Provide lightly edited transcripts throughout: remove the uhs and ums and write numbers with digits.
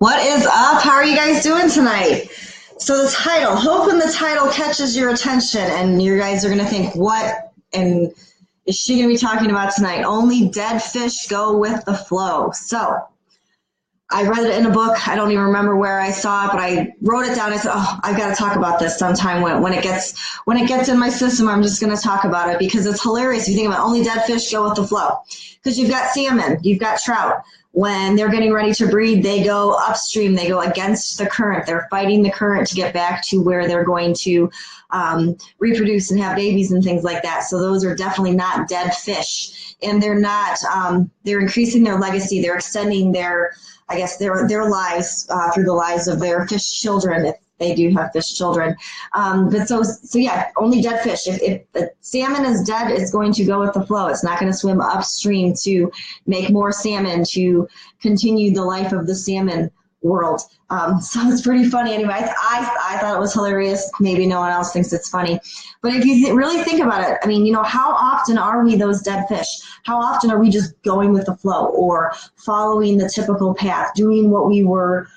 What is up? How are you guys doing tonight? So the title, hoping the title catches your attention and you guys are going to think, what and is she going to be talking about tonight? Only dead fish go with the flow. So I read it in a book. I don't even remember where I saw it, but I wrote it down. I said, oh, I've got to talk about this sometime when it gets in my system. I'm just going to talk about it because it's hilarious. If you think about it, only dead fish go with the flow, because you've got salmon, you've got trout. When they're getting ready to breed, they go upstream. They go against the current. They're fighting the current to get back to where they're going to reproduce and have babies and things like that. So those are definitely not dead fish, and they're not. They're increasing their legacy. They're extending their lives through the lives of their fish children, if they do have fish children. But so yeah, only dead fish. If the salmon is dead, it's going to go with the flow. It's not going to swim upstream to make more salmon, to continue the life of the salmon world. So it's pretty funny. Anyway, I thought it was hilarious. Maybe no one else thinks it's funny. But if you really think about it, I mean, how often are we those dead fish? How often are we just going with the flow or following the typical path, doing what we were,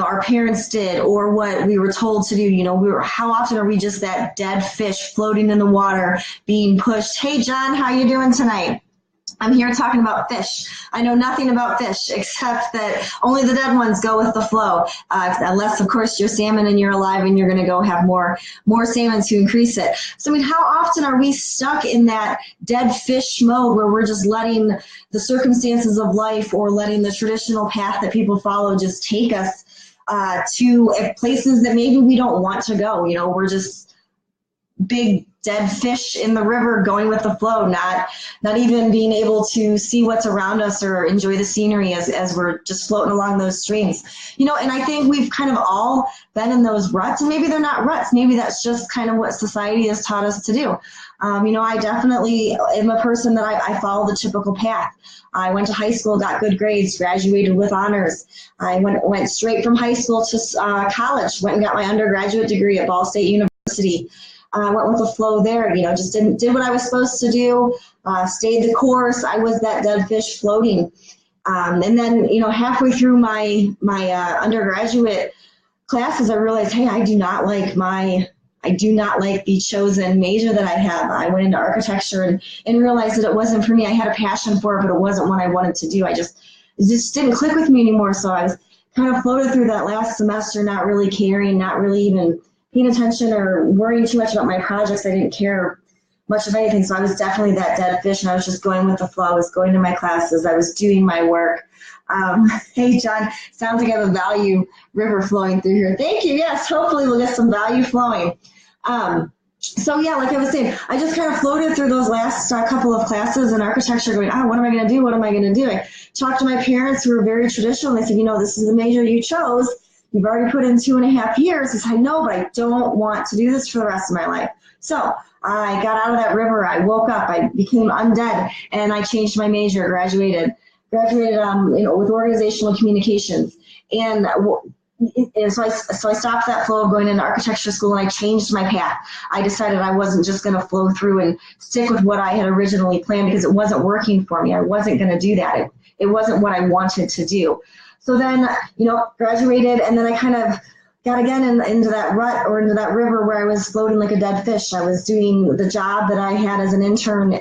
our parents did or what we were told to do? How often are we just that dead fish floating in the water, being pushed? Hey, John, how you doing tonight? I'm here talking about fish. I know nothing about fish except that only the dead ones go with the flow, unless, of course, you're salmon and you're alive and you're going to go have more salmon to increase it. So, I mean, how often are we stuck in that dead fish mode where we're just letting the circumstances of life or letting the traditional path that people follow just take us to places that maybe we don't want to go? We're just big dead fish in the river going with the flow, not even being able to see what's around us or enjoy the scenery as we're just floating along those streams. And I think we've kind of all been in those ruts, and maybe they're not ruts. Maybe that's just kind of what society has taught us to do. I definitely am a person that I follow the typical path. I went to high school, got good grades, graduated with honors. I went straight from high school to college, went and got my undergraduate degree at Ball State University. I went with the flow there, just did what I was supposed to do, stayed the course. I was that dead fish floating. And then, halfway through my undergraduate classes, I realized, hey, I do not like the chosen major that I have. I went into architecture and realized that it wasn't for me. I had a passion for it, but it wasn't what I wanted to do. It just didn't click with me anymore. So I was kind of floated through that last semester, not really caring, not really even paying attention or worrying too much about my projects. I didn't care much of anything. So I was definitely that dead fish, and I was just going with the flow. I was going to my classes. I was doing my work. Hey, John, sounds like I have a value river flowing through here. Thank you. Yes, hopefully we'll get some value flowing. So yeah, like I was saying, I just kind of floated through those last couple of classes in architecture going, what am I going to do? What am I going to do? I talked to my parents who were very traditional. They said, this is the major you chose. You've already put in 2.5 years. I said, I know, but I don't want to do this for the rest of my life. So I got out of that river. I woke up. I became undead, and I changed my major. Graduated with organizational communications, and so I stopped that flow of going into architecture school, and I changed my path. I decided I wasn't just going to flow through and stick with what I had originally planned because it wasn't working for me. I wasn't going to do that. It wasn't what I wanted to do. So then, graduated, and then I kind of got again into that rut or into that river where I was floating like a dead fish. I was doing the job that I had as an intern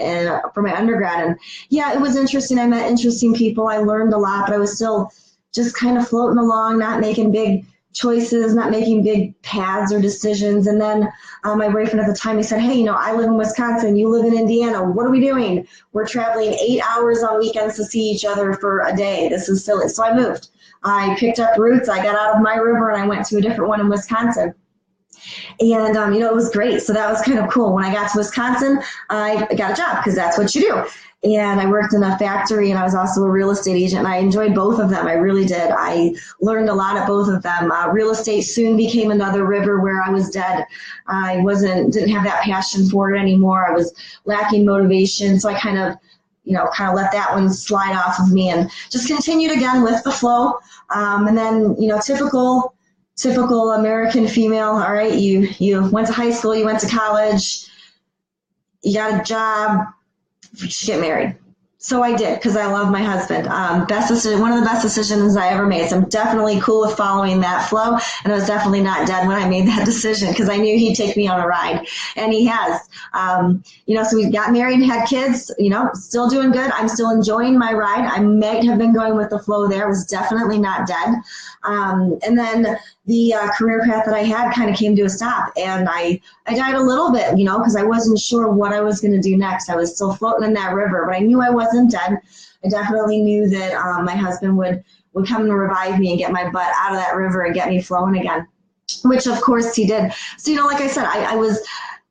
for my undergrad, and yeah, it was interesting. I met interesting people. I learned a lot, but I was still just kind of floating along, not making big choices, not making big paths or decisions. And then my boyfriend at the time, he said, hey, I live in Wisconsin, you live in Indiana. What are we doing? We're traveling 8 hours on weekends to see each other for a day. This is silly. So I moved. I picked up roots. I got out of my river and I went to a different one in Wisconsin. And, it was great. So that was kind of cool. When I got to Wisconsin, I got a job because that's what you do. And I worked in a factory, and I was also a real estate agent, and I enjoyed both of them. I really did. I learned a lot at both of them. Real estate soon became another river where I was dead. I didn't have that passion for it anymore. I was lacking motivation. So I kind of let that one slide off of me and just continued again with the flow. And then, typical American female. All right, you went to high school, you went to college, you got a job, you get married. So I did, because I love my husband. Best decision, one of the best decisions I ever made. So I'm definitely cool with following that flow. And I was definitely not dead when I made that decision, because I knew he'd take me on a ride, and he has. So we got married and had kids. Still doing good. I'm still enjoying my ride. I might have been going with the flow there. I was definitely not dead. And then the career path that I had kind of came to a stop, and I died a little bit, because I wasn't sure what I was going to do next. I was still floating in that river, but I knew I wasn't dead. I definitely knew that my husband would come and revive me and get my butt out of that river and get me flowing again, which of course he did. So, like I said, I was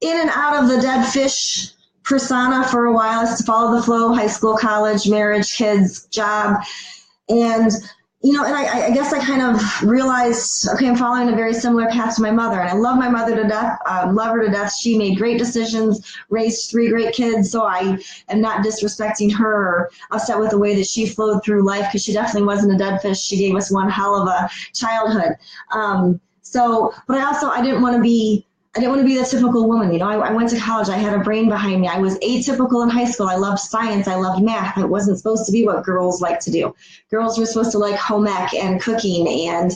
in and out of the dead fish persona for a while. I used to follow the flow: high school, college, marriage, kids, job. And I guess I kind of realized, okay, I'm following a very similar path to my mother, and I love my mother to death, love her to death. She made great decisions, raised 3 great kids, so I am not disrespecting her or upset with the way that she flowed through life, because she definitely wasn't a dead fish. She gave us one hell of a childhood. But I didn't want to be the typical woman. I went to college. I had a brain behind me. I was atypical in high school. I loved science. I loved math. It wasn't supposed to be what girls like to do. Girls were supposed to like home ec and cooking and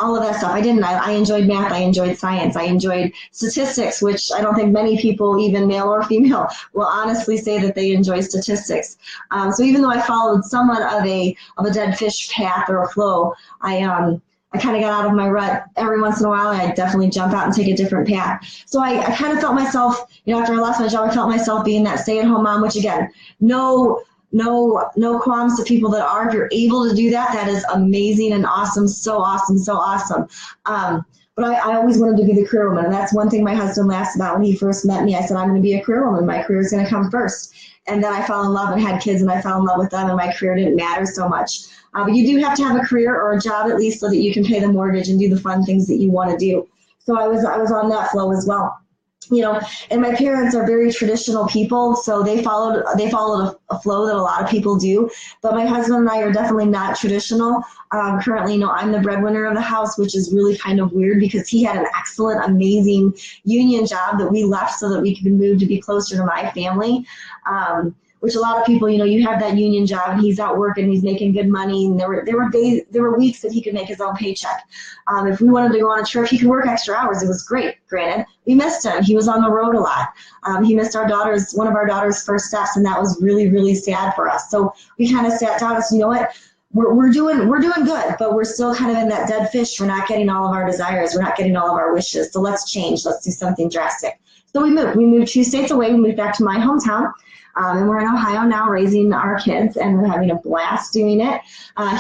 all of that stuff. I didn't. I enjoyed math. I enjoyed science. I enjoyed statistics, which I don't think many people, even male or female, will honestly say that they enjoy statistics. So even though I followed somewhat of a dead fish path or a flow, I kind of got out of my rut. Every once in a while, I definitely jump out and take a different path. So I kind of felt myself, after I lost my job, I felt myself being that stay-at-home mom, which again, no qualms to people that are. If you're able to do that, that is amazing and awesome. So awesome, so awesome. But I always wanted to be the career woman. And that's one thing my husband laughed about when he first met me. I said, I'm going to be a career woman. My career is going to come first. And then I fell in love and had kids, and I fell in love with them, and my career didn't matter so much. But you do have to have a career or a job at least, so that you can pay the mortgage and do the fun things that you want to do. So I was on that flow as well. And my parents are very traditional people, so they followed a flow that a lot of people do. But my husband and I are definitely not traditional. Currently, I'm the breadwinner of the house, which is really kind of weird, because he had an excellent, amazing union job that we left so that we could move to be closer to my family. Which a lot of people, you have that union job and he's out working, he's making good money, and there were weeks that he could make his own paycheck. If we wanted to go on a trip, he could work extra hours. It was great. Granted, we missed him. He was on the road a lot. He missed one of our daughter's first steps, and that was really, really sad for us. So we kind of sat down and said, you know what? We're doing good, but we're still kind of in that dead fish. We're not getting all of our desires. We're not getting all of our wishes. So let's change. Let's do something drastic. So we moved. We moved 2 states away. We moved back to my hometown. And we're in Ohio now, raising our kids, and we're having a blast doing it.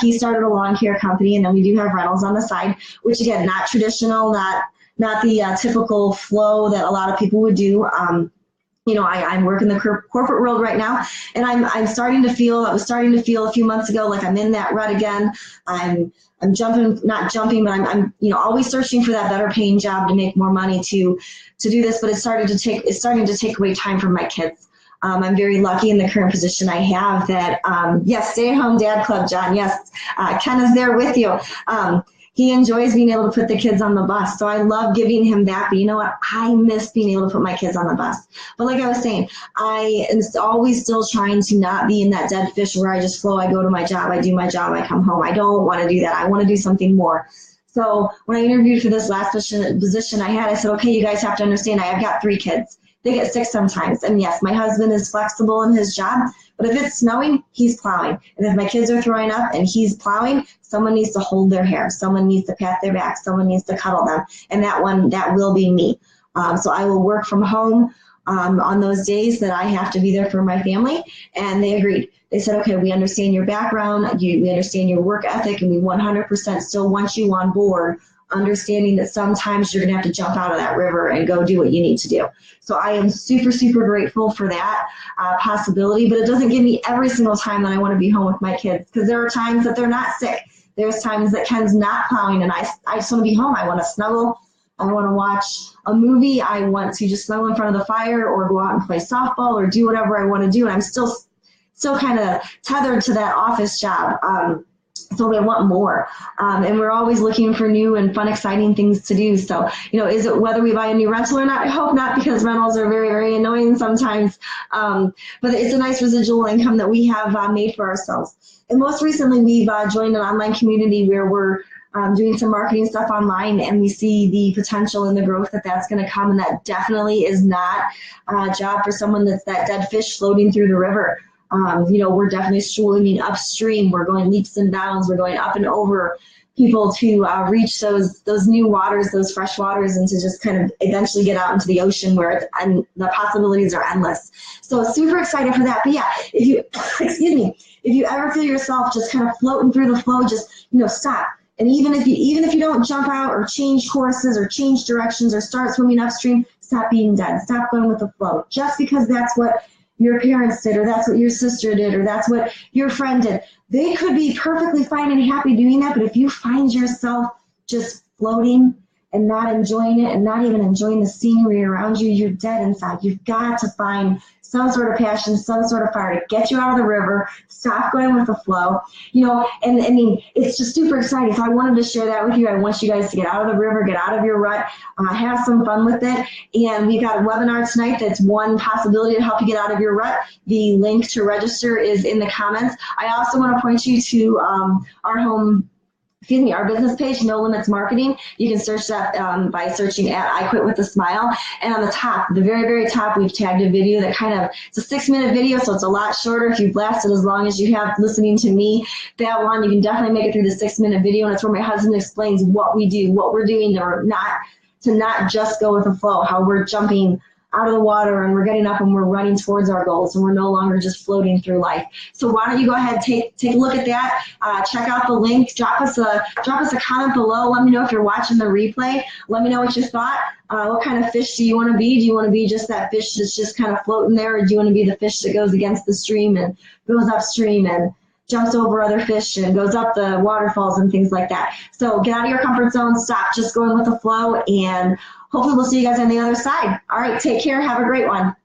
He started a lawn care company, and then we do have rentals on the side, which again, not traditional, not the typical flow that a lot of people would do. I work in the corporate world right now, and I was starting to feel a few months ago like I'm in that rut again. I'm not jumping, but I'm always searching for that better paying job to make more money to do this. But it's starting to take away time from my kids. I'm very lucky in the current position I have that, yes, stay-at-home dad club, John. Yes, Ken is there with you. He enjoys being able to put the kids on the bus. So I love giving him that. But you know what? I miss being able to put my kids on the bus. But like I was saying, I am always still trying to not be in that dead fish where I just flow. I go to my job, I do my job, I come home. I don't want to do that. I want to do something more. So when I interviewed for this last position I had, I said, okay, you guys have to understand, I've got 3 kids. They get sick sometimes. And yes, my husband is flexible in his job, but if it's snowing, he's plowing. And if my kids are throwing up and he's plowing, someone needs to hold their hair. Someone needs to pat their back. Someone needs to cuddle them. And that will be me. So I will work from home on those days that I have to be there for my family. And they agreed. They said, okay, we understand your background. We understand your work ethic, and we 100% still want you on board, understanding that sometimes you're going to have to jump out of that river and go do what you need to do. So I am super, super grateful for that possibility, but it doesn't give me every single time that I want to be home with my kids, because there are times that they're not sick. There's times that Ken's not plowing, and I just want to be home. I want to snuggle. I want to watch a movie. I want to just snuggle in front of the fire or go out and play softball or do whatever I want to do. And I'm still kind of tethered to that office job. So they want more, and we're always looking for new and fun, exciting things to do. So, is it whether we buy a new rental or not? I hope not, because rentals are very, very annoying sometimes. But it's a nice residual income that we have made for ourselves. And most recently, we've joined an online community where we're doing some marketing stuff online, and we see the potential and the growth that's going to come. And that definitely is not a job for someone that's that dead fish floating through the river. We're definitely swimming upstream. We're going leaps and bounds. We're going up and over people to reach those new waters, those fresh waters, and to just kind of eventually get out into the ocean where and the possibilities are endless. So super excited for that. But yeah, if you, if you ever feel yourself just kind of floating through the flow, just, stop. And even if you don't jump out or change courses or change directions or start swimming upstream, stop being dead. Stop going with the flow. Just because that's what your parents did, or that's what your sister did, or that's what your friend did. They could be perfectly fine and happy doing that, but if you find yourself just floating and not enjoying it and not even enjoying the scenery around you, you're dead inside. You've got to find some sort of passion, some sort of fire to get you out of the river, stop going with the flow, and I mean, it's just super exciting. So I wanted to share that with you. I want you guys to get out of the river, get out of your rut, have some fun with it. And we've got a webinar tonight that's one possibility to help you get out of your rut. The link to register is in the comments. I also want to point you to our business page, No Limits Marketing. You can search that by searching at I Quit With a Smile. And on the top, the very, very top, we've tagged a video that it's a 6-minute video, so it's a lot shorter. If you've lasted as long as you have listening to me that long, you can definitely make it through the 6-minute video. And it's where my husband explains what we do, what we're doing to not just go with the flow, how we're jumping out of the water and we're getting up and we're running towards our goals and we're no longer just floating through life. So why don't you go ahead, take a look at that, check out the link, drop us a comment below. Let me know if you're watching the replay. Let me know what you thought. What kind of fish do you want to be? Do you want to be just that fish that's just kind of floating there, or do you want to be the fish that goes against the stream and goes upstream and jumps over other fish and goes up the waterfalls and things like that? So get out of your comfort zone, stop just going with the flow, and hopefully we'll see you guys on the other side. All right, take care. Have a great one.